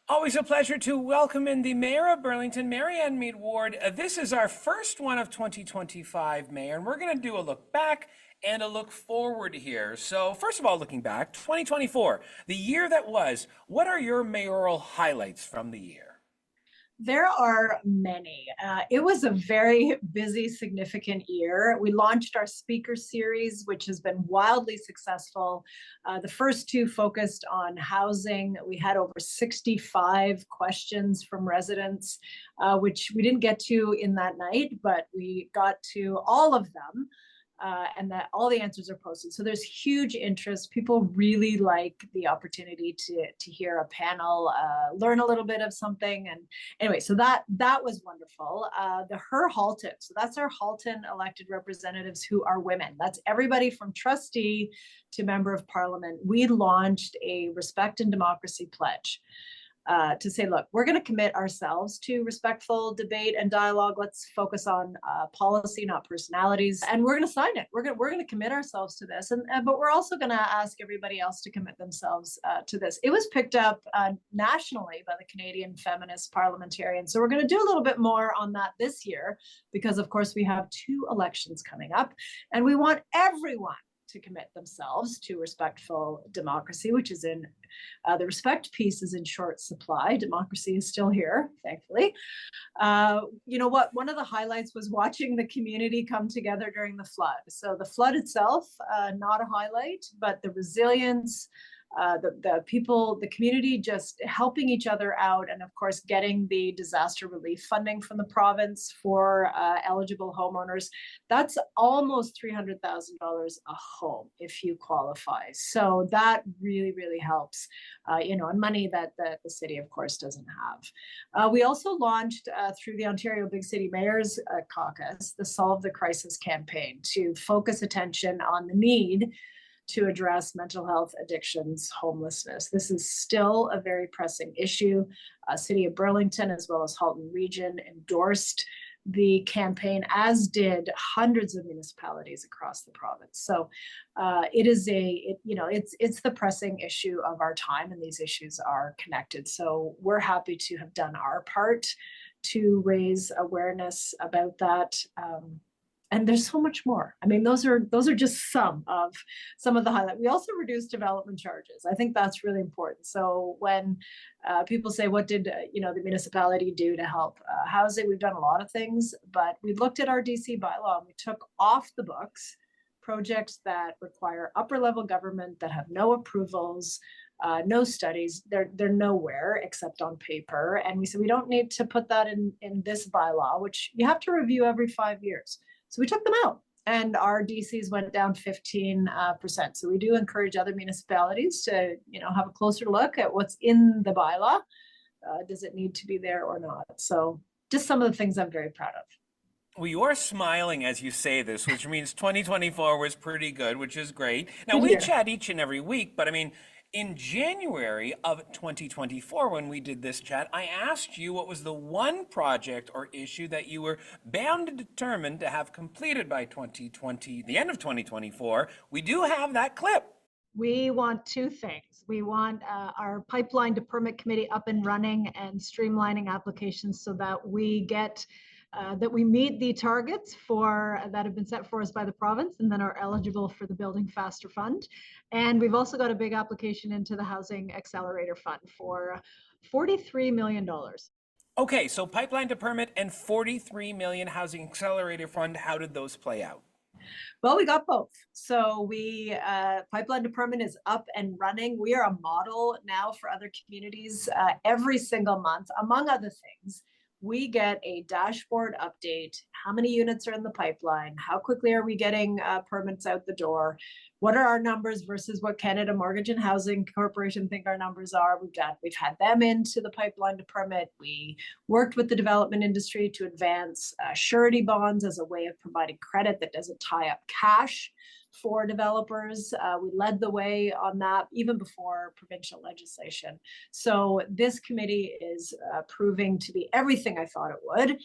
Always a pleasure to welcome in the Mayor of Burlington, Marianne Meed Ward. This is our first one of 2025, Mayor, and we're going to do a look back and a look forward here. So first of all, looking back, 2024, the year that was, what are your mayoral highlights from the year? There are many. It was a very busy, significant year. We launched our speaker series, which has been wildly successful. The first two focused on housing. We had over 65 questions from residents, which we didn't get to in that night, but we got to all of them. And that all the answers are posted. So there's huge interest. People really like the opportunity to hear a panel, learn a little bit of something. And anyway, so that was wonderful. The Her Halton, so that's our Halton elected representatives who are women. That's everybody from trustee to member of parliament. We launched a respect and democracy pledge. To say, look, we're going to commit ourselves to respectful debate and dialogue. Let's focus on policy, not personalities, and we're going to sign it. We're going to commit ourselves to this, but we're also going to ask everybody else to commit themselves to this. It was picked up nationally by the Canadian feminist parliamentarians, so we're going to do a little bit more on that this year because, of course, we have two elections coming up, and we want everyone to commit themselves to respectful democracy, which is in the respect piece is in short supply. Democracy is still here, thankfully. You know what? One of the highlights was watching the community come together during the flood. So the flood itself, not a highlight, but the resilience, the people, the community just helping each other out, and of course getting the disaster relief funding from the province for eligible homeowners. That's almost $300,000 a home if you qualify. So that really, really helps, and money that the city, of course, doesn't have. We also launched through the Ontario Big City Mayors Caucus, the Solve the Crisis campaign to focus attention on the need to address mental health, addictions, homelessness. This is still a very pressing issue. City of Burlington, as well as Halton Region, endorsed the campaign, as did hundreds of municipalities across the province. So it's the pressing issue of our time, and these issues are connected. So we're happy to have done our part to raise awareness about that. And there's so much more. I mean, those are just some of the highlights. We also reduced development charges. I think that's really important. So when people say, what did the municipality do to help housing? We've done a lot of things, but we looked at our DC bylaw and we took off the books projects that require upper level government, that have no approvals, no studies. They're nowhere except on paper. And we said we don't need to put that in this bylaw, which you have to review every 5 years. So we took them out, and our DCs went down 15%. So we do encourage other municipalities to, have a closer look at what's in the bylaw. Does it need to be there or not? So just some of the things I'm very proud of. Well, you are smiling as you say this, which means 2024 was pretty good, which is great. Now, we chat each and every week, but I mean, in January of 2024, when we did this chat, I asked you what was the one project or issue that you were bound and determined to have completed by the end of 2024. We do have that clip. We want two things. We want our pipeline to permit committee up and running and streamlining applications so that we meet the targets that have been set for us by the province and then are eligible for the Building Faster Fund. And we've also got a big application into the Housing Accelerator Fund for $43 million. Okay, so pipeline to permit and 43 million Housing Accelerator Fund. How did those play out? Well, we got both. So pipeline to permit is up and running. We are a model now for other communities. Every single month, among other things, we get a dashboard update. How many units are in the pipeline? How quickly are we getting permits out the door? What are our numbers versus what Canada Mortgage and Housing Corporation think our numbers are? We've had them into the pipeline to permit. We worked with the development industry to advance surety bonds as a way of providing credit that doesn't tie up cash for developers. We led the way on that even before provincial legislation. So this committee is proving to be everything I thought it would.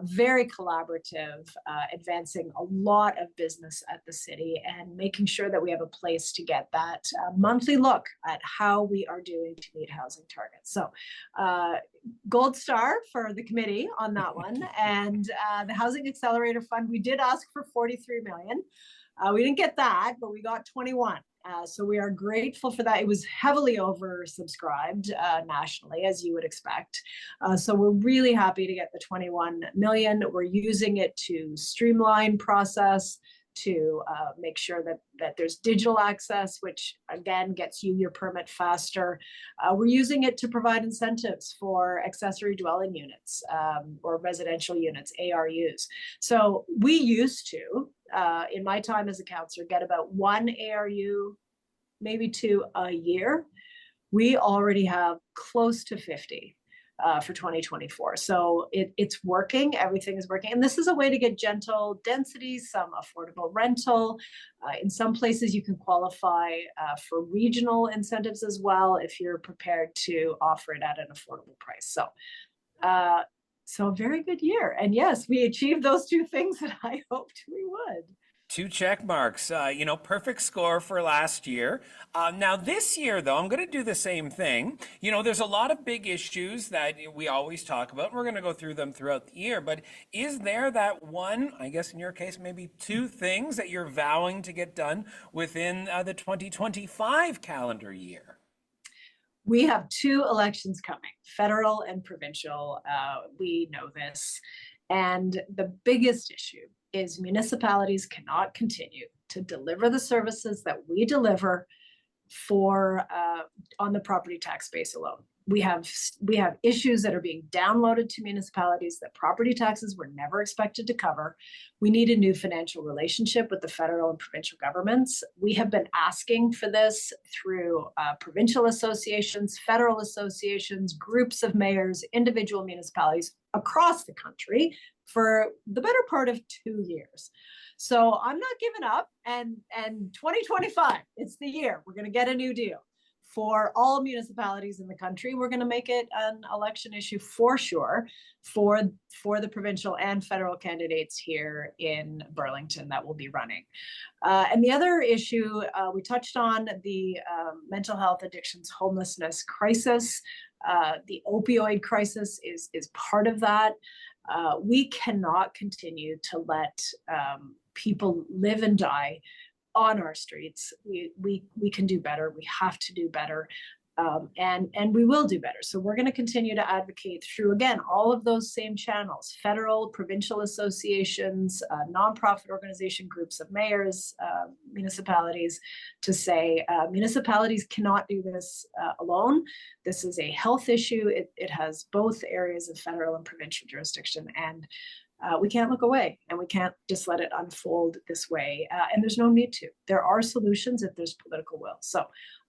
Very collaborative, advancing a lot of business at the city and making sure that we have a place to get that monthly look at how we are doing to meet housing targets. So gold star for the committee on that one. And the Housing Accelerator Fund, we did ask for 43 million. We didn't get that, but we got 21. So we are grateful for that. It was heavily oversubscribed nationally, as you would expect. So we're really happy to get the 21 million. We're using it to streamline process, to make sure that there's digital access, which again gets you your permit faster. We're using it to provide incentives for accessory dwelling units or residential units, ARUs. So we used to, in my time as a councillor, get about one ARU, maybe two a year. We already have close to 50. For 2024. So it's working, everything is working. And this is a way to get gentle density, some affordable rental. In some places you can qualify for regional incentives as well if you're prepared to offer it at an affordable price. So a very good year. And yes, we achieved those two things that I hoped we would. 2 check marks, perfect score for last year. Now this year, though, I'm going to do the same thing. There's a lot of big issues that we always talk about. We're going to go through them throughout the year. But is there that one, I guess in your case, maybe 2 things that you're vowing to get done within the 2025 calendar year? We have 2 elections coming, federal and provincial. We know this. And the biggest issue is municipalities cannot continue to deliver the services that we deliver for on the property tax base alone. We have issues that are being downloaded to municipalities that property taxes were never expected to cover. We need a new financial relationship with the federal and provincial governments. We have been asking for this through provincial associations, federal associations, groups of mayors, individual municipalities across the country for the better part of 2 years. So I'm not giving up, and 2025, it's the year. We're going to get a new deal for all municipalities in the country. We're going to make it an election issue for sure for the provincial and federal candidates here in Burlington that will be running. And the other issue, we touched on the mental health, addictions, homelessness crisis. The opioid crisis is part of that. We cannot continue to let people live and die on our streets. We can do better. We have to do better. And we will do better. So we're going to continue to advocate through, again, all of those same channels, federal, provincial associations, nonprofit organization groups of mayors, municipalities, to say municipalities cannot do this alone. This is a health issue. It has both areas of federal and provincial jurisdiction. And we can't look away, and we can't just let it unfold this way. And there's no need to. There are solutions if there's political will. So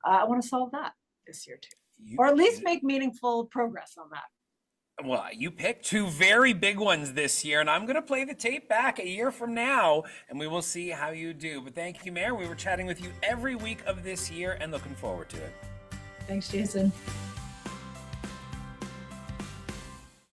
I want to solve that this year too, or at least make meaningful progress on that. Well, you picked 2 very big ones this year, and I'm going to play the tape back a year from now, and we will see how you do. But thank you, Mayor. We were chatting with you every week of this year and looking forward to it. Thanks, Jason.